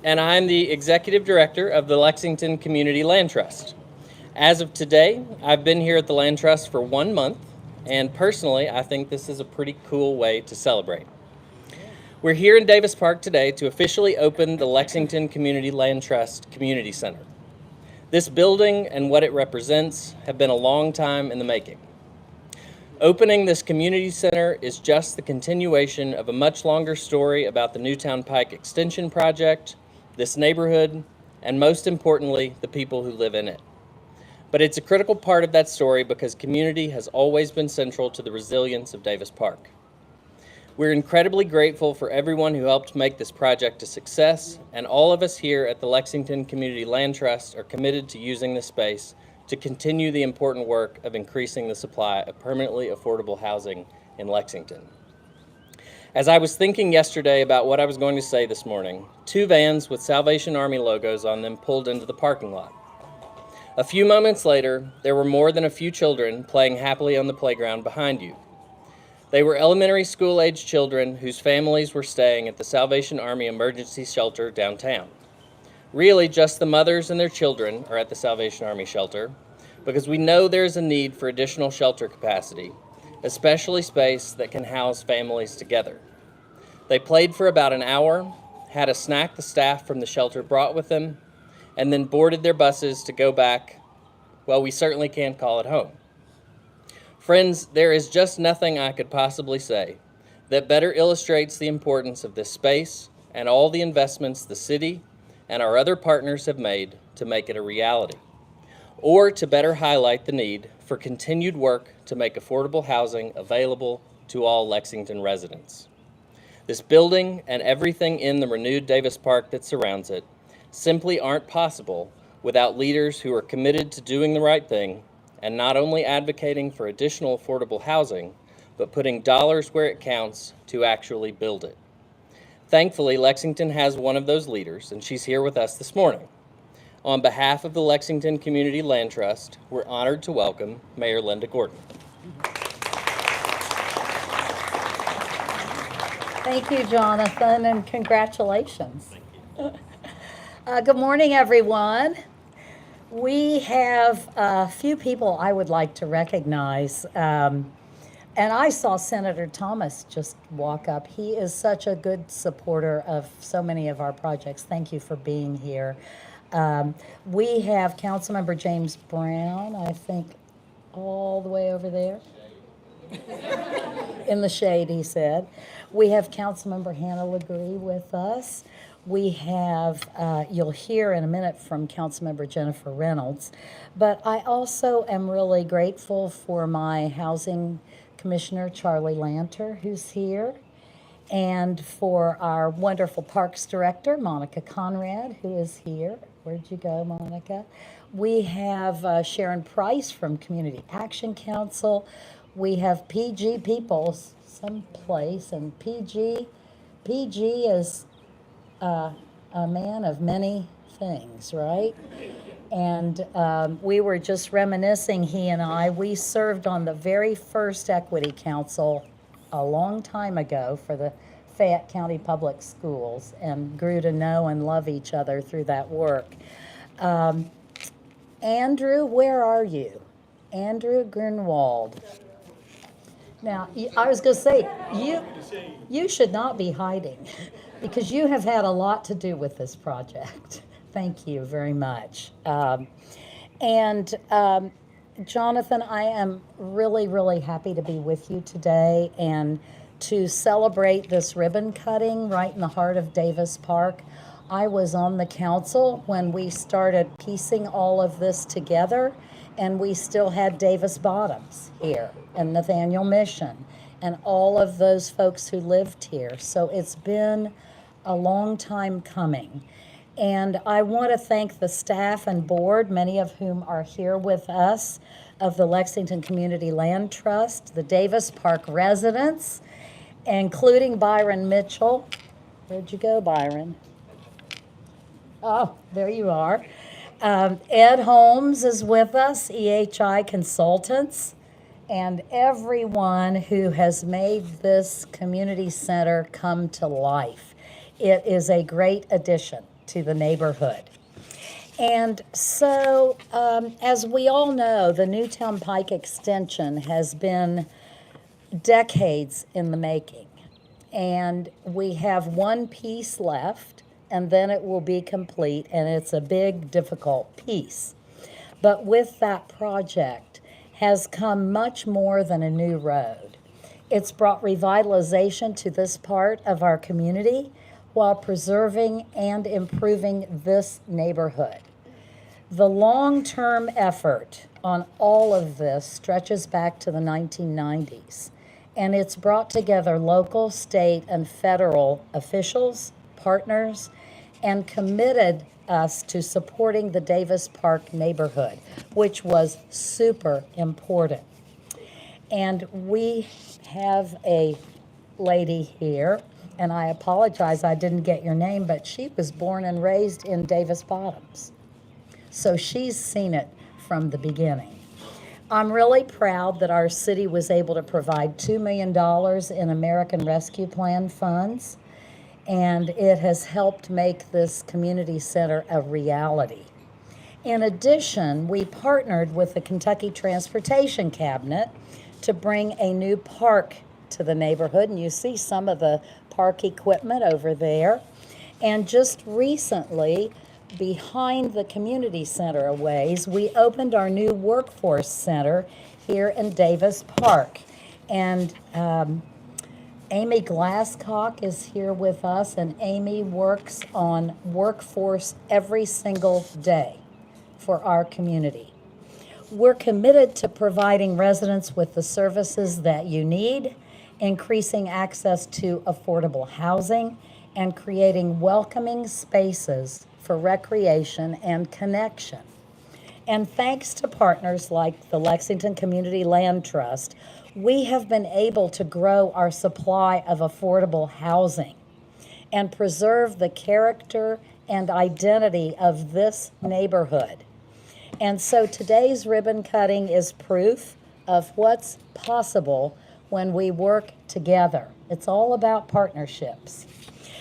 and I'm the Executive Director of the Lexington Community Land Trust. As of today, I've been here at the Land Trust for 1 month, and personally, I think this is a pretty cool way to celebrate. We're here in Davis Park today to officially open the Lexington Community Land Trust Community Center. This building and what it represents have been a long time in the making. Opening this community center is just the continuation of a much longer story about the Newtown Pike Extension Project, this neighborhood, and most importantly, the people who live in it. But it's a critical part of that story because community has always been central to the resilience of Davis Park. We're incredibly grateful for everyone who helped make this project a success, and all of us here at the Lexington Community Land Trust are committed to using this space to continue the important work of increasing the supply of permanently affordable housing in Lexington. As I was thinking yesterday about what I was going to say this morning, 2 vans with Salvation Army logos on them pulled into the parking lot. A few moments later, there were more than a few children playing happily on the playground behind you. They were elementary school-aged children whose families were staying at the Salvation Army Emergency Shelter downtown. Really, just the mothers and their children are at the Salvation Army shelter because we know there's a need for additional shelter capacity, especially space that can house families together. They played for about an hour, had a snack the staff from the shelter brought with them, and then boarded their buses to go back, well, we certainly can't call it home. Friends, there is just nothing I could possibly say that better illustrates the importance of this space and all the investments the city and our other partners have made to make it a reality, or to better highlight the need for continued work to make affordable housing available to all Lexington residents. This building and everything in the renewed Davis Park that surrounds it simply aren't possible without leaders who are committed to doing the right thing and not only advocating for additional affordable housing, but putting dollars where it counts to actually build it. Thankfully, Lexington has one of those leaders, and she's here with us this morning. On behalf of the Lexington Community Land Trust, we're honored to welcome Mayor Linda Gordon. Thank you, Jonathan, and congratulations. Good morning, everyone. We have a few people I would like to recognize. And I saw Senator Thomas just walk up. He is such a good supporter of so many of our projects. Thank you for being here. We have Councilmember James Brown, I think, all the way over there. In the shade, he said. We have Councilmember Hannah Legree with us. We have, you'll hear in a minute from Councilmember Jennifer Reynolds. But I also am really grateful for my Housing Commissioner Charlie Lanter, who's here, and for our wonderful Parks Director, Monica Conrad, who is here. Where'd you go, Monica? We have Sharon Price from Community Action Council. We have PG Peoples someplace, and PG is a man of many things, right? And we were just reminiscing, he and I, we served on the very first Equity Council a long time ago for the Fayette County Public Schools and grew to know and love each other through that work. Andrew, where are you? Andrew Grunwald. Now, I was going to say, you should not be hiding because you have had a lot to do with this project. Thank you very much. Jonathan, I am really, really happy to be with you today and to celebrate this ribbon cutting right in the heart of Davis Park. I was on the council when we started piecing all of this together, and we still had Davis Bottoms here and Nathaniel Mission and all of those folks who lived here. So it's been a long time coming. And I want to thank the staff and board, many of whom are here with us, of the Lexington Community Land Trust, the Davis Park residents, including Byron Mitchell. Where'd you go, Byron? Oh, there you are. Ed Holmes is with us, EHI Consultants, and everyone who has made this community center come to life. It is a great addition to the neighborhood. And so, as we all know, the Newtown Pike extension has been decades in the making. And we have one piece left, and then it will be complete, and it's a big, difficult piece. But with that project has come much more than a new road. It's brought revitalization to this part of our community while preserving and improving this neighborhood. The long-term effort on all of this stretches back to the 1990s, and it's brought together local, state, and federal officials, partners, and committed us to supporting the Davis Park neighborhood, which was super important. And we have a lady here, and I apologize I didn't get your name, but she was born and raised in Davis Bottoms. So she's seen it from the beginning. I'm really proud that our city was able to provide $2 million in American Rescue Plan funds, and it has helped make this community center a reality. In addition, we partnered with the Kentucky Transportation Cabinet to bring a new park to the neighborhood, and you see some of the park equipment over there. And just recently, behind the community center a ways, we opened our new workforce center here in Davis Park. And Amy Glasscock is here with us, and Amy works on workforce every single day for our community. We're committed to providing residents with the services that you need, increasing access to affordable housing, and creating welcoming spaces for recreation and connection. And thanks to partners like the Lexington Community Land Trust, we have been able to grow our supply of affordable housing and preserve the character and identity of this neighborhood. And so today's ribbon cutting is proof of what's possible when we work together. It's all about partnerships.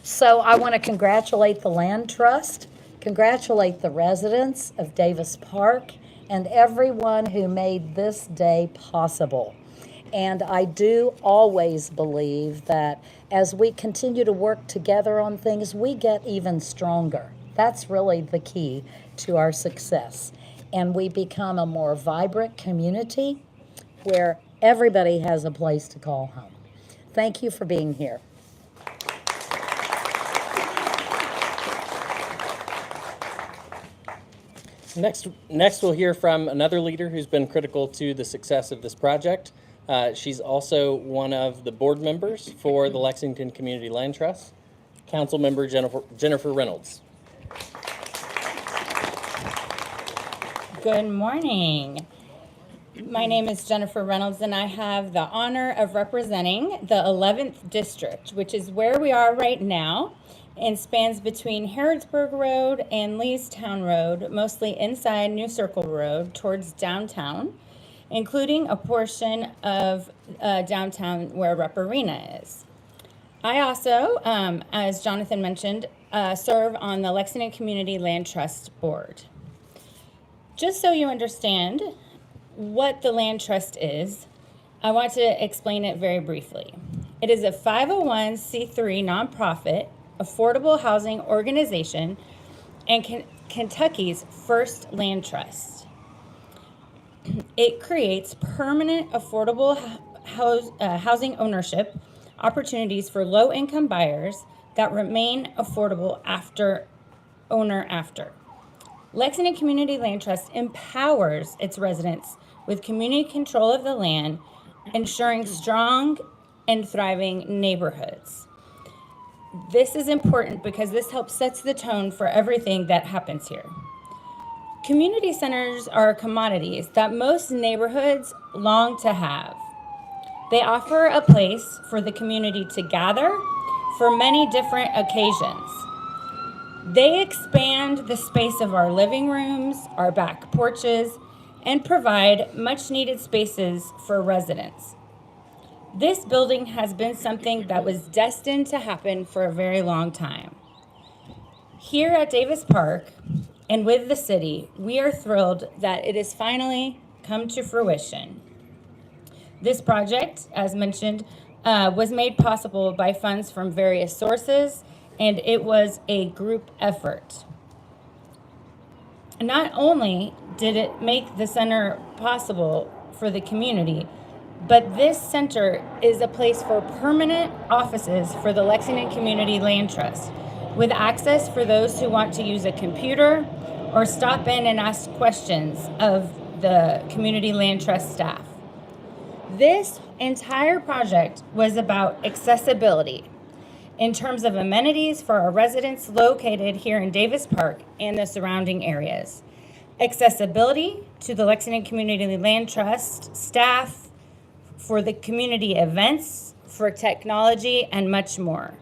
So I want to congratulate the Land Trust, congratulate the residents of Davis Park, and everyone who made this day possible. And I do always believe that as we continue to work together on things, we get even stronger. That's really the key to our success. And we become a more vibrant community where everybody has a place to call home. Thank you for being here. Next, we'll hear from another leader who's been critical to the success of this project. She's also one of the board members for the Lexington Community Land Trust, Councilmember Jennifer Reynolds. Good morning. My name is Jennifer Reynolds, and I have the honor of representing the 11th District, which is where we are right now, and spans between Harrodsburg Road and Leestown Road, mostly inside New Circle Road towards downtown, including a portion of downtown where Rep Arena is. I also, as Jonathan mentioned, serve on the Lexington Community Land Trust Board. Just so you understand what the Land Trust is, I want to explain it very briefly. It is a 501c3 nonprofit affordable housing organization and Kentucky's first land trust. It creates permanent affordable housing ownership opportunities for low-income buyers that remain affordable after. Lexington Community Land Trust empowers its residents with community control of the land, ensuring strong and thriving neighborhoods. This is important because this helps sets the tone for everything that happens here. Community centers are commodities that most neighborhoods long to have. They offer a place for the community to gather for many different occasions. They expand the space of our living rooms, our back porches, and provide much needed spaces for residents. This building has been something that was destined to happen for a very long time. Here at Davis Park and with the city, we are thrilled that it has finally come to fruition. This project, as mentioned, was made possible by funds from various sources, and it was a group effort. Not only did it make the center possible for the community, but this center is a place for permanent offices for the Lexington Community Land Trust, with access for those who want to use a computer or stop in and ask questions of the Community Land Trust staff. This entire project was about accessibility in terms of amenities for our residents located here in Davis Park and the surrounding areas. Accessibility to the Lexington Community Land Trust staff, for the community events, for technology, and much more.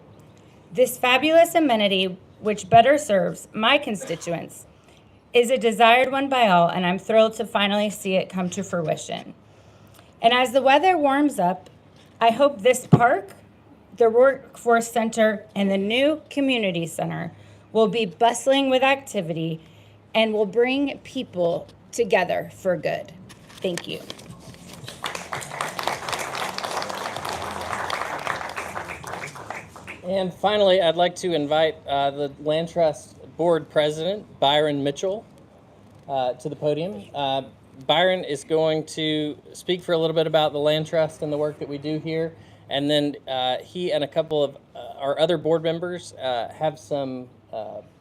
This fabulous amenity, which better serves my constituents, is a desired one by all, and I'm thrilled to finally see it come to fruition. And as the weather warms up, I hope this park, the Workforce Center, and the new Community Center will be bustling with activity and will bring people together for good. Thank you. And finally, I'd like to invite the Land Trust Board President, Byron Mitchell, to the podium. Byron is going to speak for a little bit about the Land Trust and the work that we do here. And then he and a couple of our other board members have some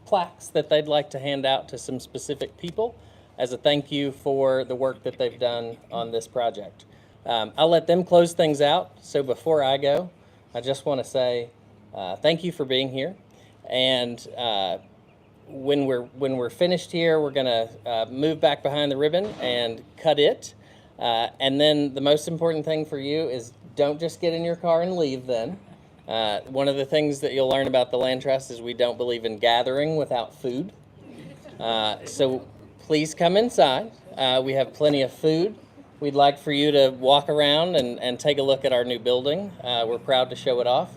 plaques that they'd like to hand out to some specific people as a thank you for the work that they've done on this project. I'll let them close things out. So before I go, I just want to say thank you for being here. And when we're finished here, we're going to move back behind the ribbon and cut it. And then the most important thing for you is don't just get in your car and leave then. One of the things that you'll learn about the Land Trust is we don't believe in gathering without food. So please come inside. We have plenty of food. We'd like for you to walk around and take a look at our new building. We're proud to show it off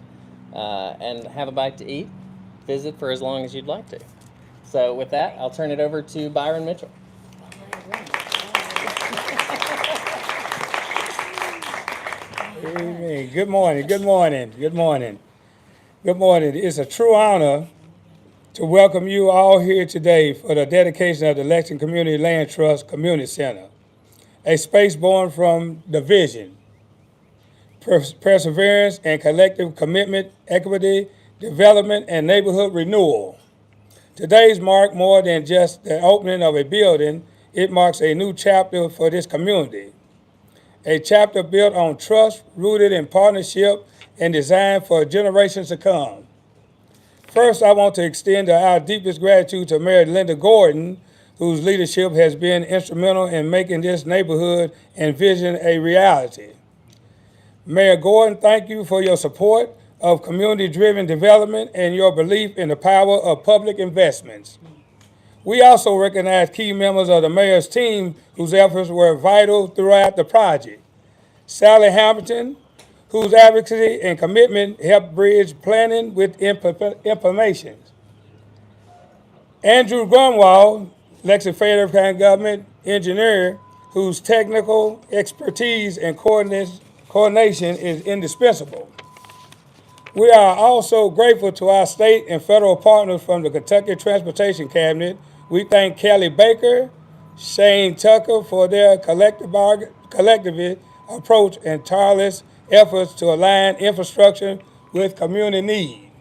and have a bite to eat. Visit for as long as you'd like to. So with that, I'll turn it over to Byron Mitchell. Amen. Good morning, good morning, good morning. Good morning. It's a true honor to welcome you all here today for the dedication of the Lexington Community Land Trust Community Center, a space born from the vision, perseverance, and collective commitment, equity, development, and neighborhood renewal. Today's mark more than just the opening of a building, it marks a new chapter for this community. A chapter built on trust, rooted in partnership, and designed for generations to come. First, I want to extend our deepest gratitude to Mayor Linda Gordon, whose leadership has been instrumental in making this neighborhood and vision a reality. Mayor Gordon, thank you for your support of community-driven development and your belief in the power of public investments. We also recognize key members of the mayor's team whose efforts were vital throughout the project. Sally Hamilton, whose advocacy and commitment helped bridge planning with information. Andrew Grunwald, Lexington Federal County Government engineer, whose technical expertise and coordination is indispensable. We are also grateful to our state and federal partners from the Kentucky Transportation Cabinet. We thank Kelly Baker, Shane Tucker for their collective approach and tireless efforts to align infrastructure with community need.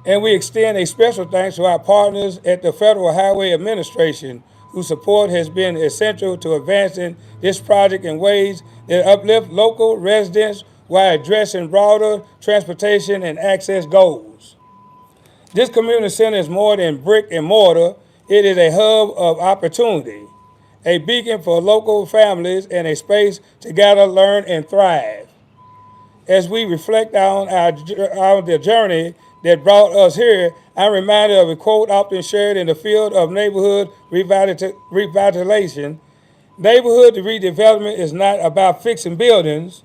And we extend a special thanks to our partners at the Federal Highway Administration, whose support has been essential to advancing this project in ways that uplift local residents while addressing broader transportation and access goals. This community center is more than brick and mortar. It is a hub of opportunity, a beacon for local families, and a space to gather, learn, and thrive. As we reflect on the journey that brought us here, I'm reminded of a quote often shared in the field of neighborhood revitalization. Neighborhood redevelopment is not about fixing buildings.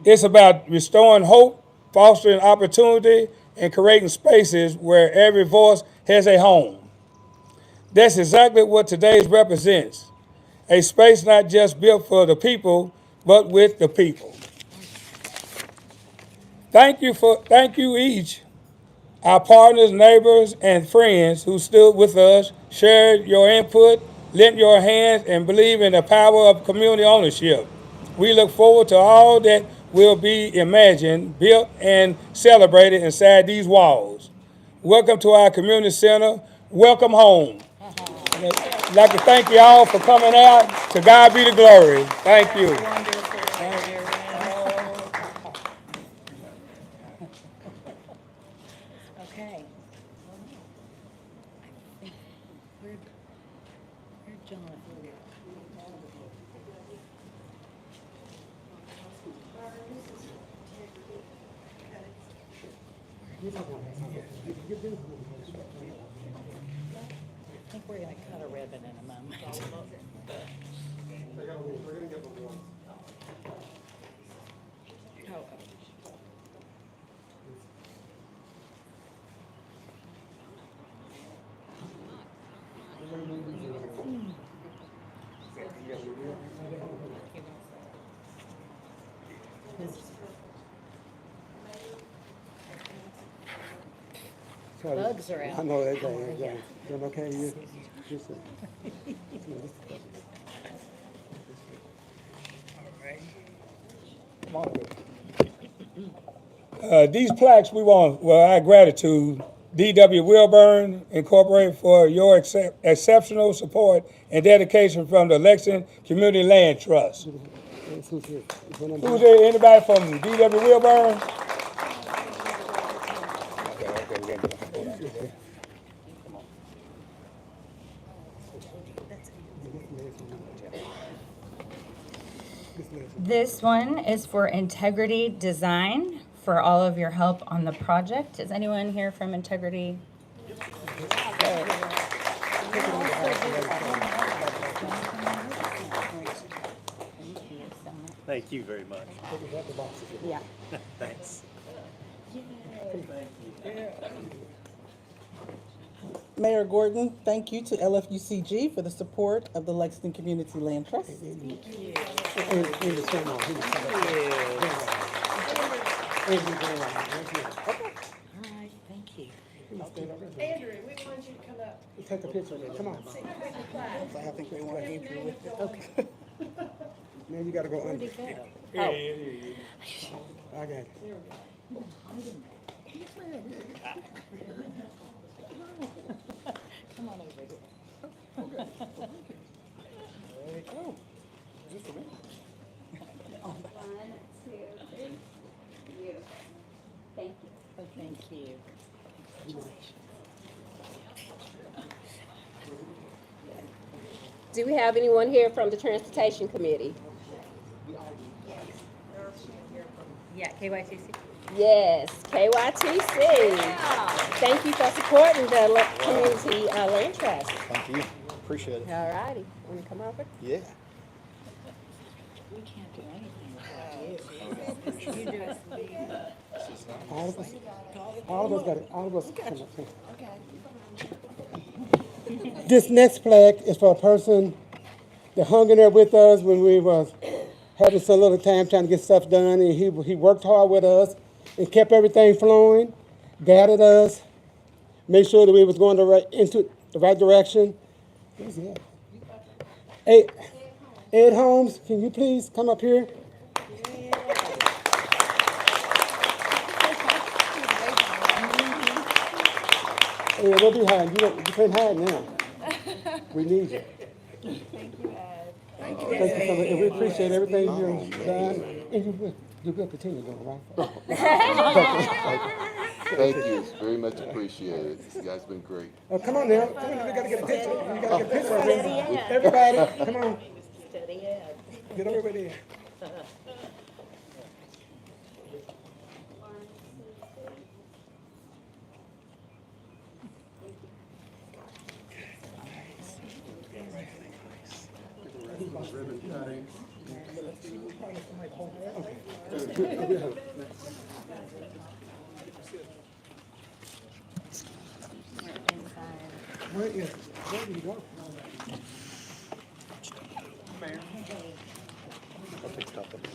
It's about restoring hope, fostering opportunity, and creating spaces where every voice has a home. That's exactly what today's represents. A space not just built for the people, but with the people. Thank you each, our partners, neighbors, and friends who stood with us, shared your input, lent your hands, and believe in the power of community ownership. We look forward to all that will be imagined, built, and celebrated inside these walls. Welcome to our community center. Welcome home. I'd like to thank you all for coming out. To God be the glory. Thank you. Okay. Where'd Jonathan go? I think we're gonna cut a ribbon in a moment. Oh, bugs are out. I know that guy. Doing okay? You just These plaques we want, our gratitude, D.W. Wilburn Incorporated, for your exceptional support and dedication from the Lexington Community Land Trust. who's here? Who's there? Anybody from D.W. Wilburn? This one is for Integrity Design for all of your help on the project. Is anyone here from Integrity? Thank you very much. Yeah. Thanks. Mayor Gordon, thank you to LFUCG for the support of the Lexington Community Land Trust. All right, thank you. Andrew, we want you to come up. Take a picture of it. Come on. I think they want Andrew with it. Okay. Man, you gotta go under. I got it. Come on over here. There you go. Just for me. Thank you. Oh, thank you. Do we have anyone here from the Transportation Committee? Yeah, KYTC. Yes, KYTC. Thank you for supporting the Community Land Trust. Thank you. Appreciate it. All righty, want to come over? Yeah. We can't do anything without you. You do us the lead. All of us. All of us got it. All of us. Come up here. This next plaque is for a person that hung in there with us when we was having some little time trying to get stuff done, and he worked hard with us and kept everything flowing, guided us, made sure that we was going into the right direction. Where's he at? Ed Holmes, can you please come up here? Hey, we'll be hiding. You can't hide now. We need you. Thank you, Ed. Thank you so much. And we appreciate everything you've done. And you will continue doing, right? Thank you. It's very much appreciated. You guys have been great. Come on now. Come on, we gotta get a picture. We gotta get a picture of him. Everybody, come on. Steady Ed. Get over there. Where do you go? I'll take the top of it.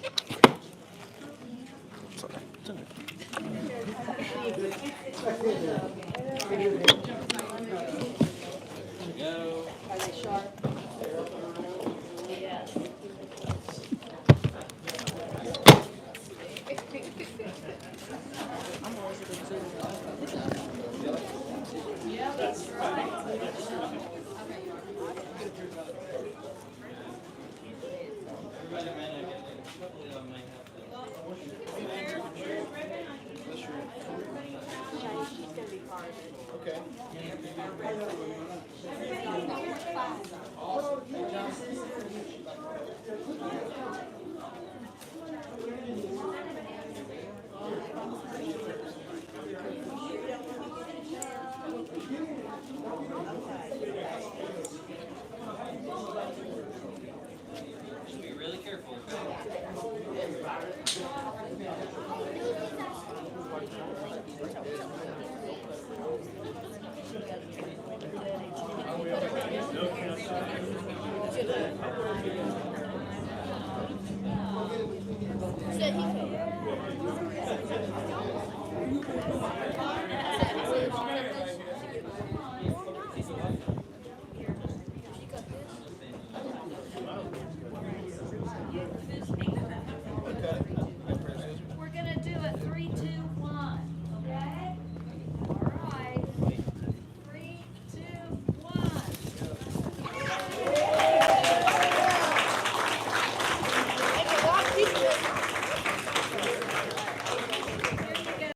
Be really careful. So he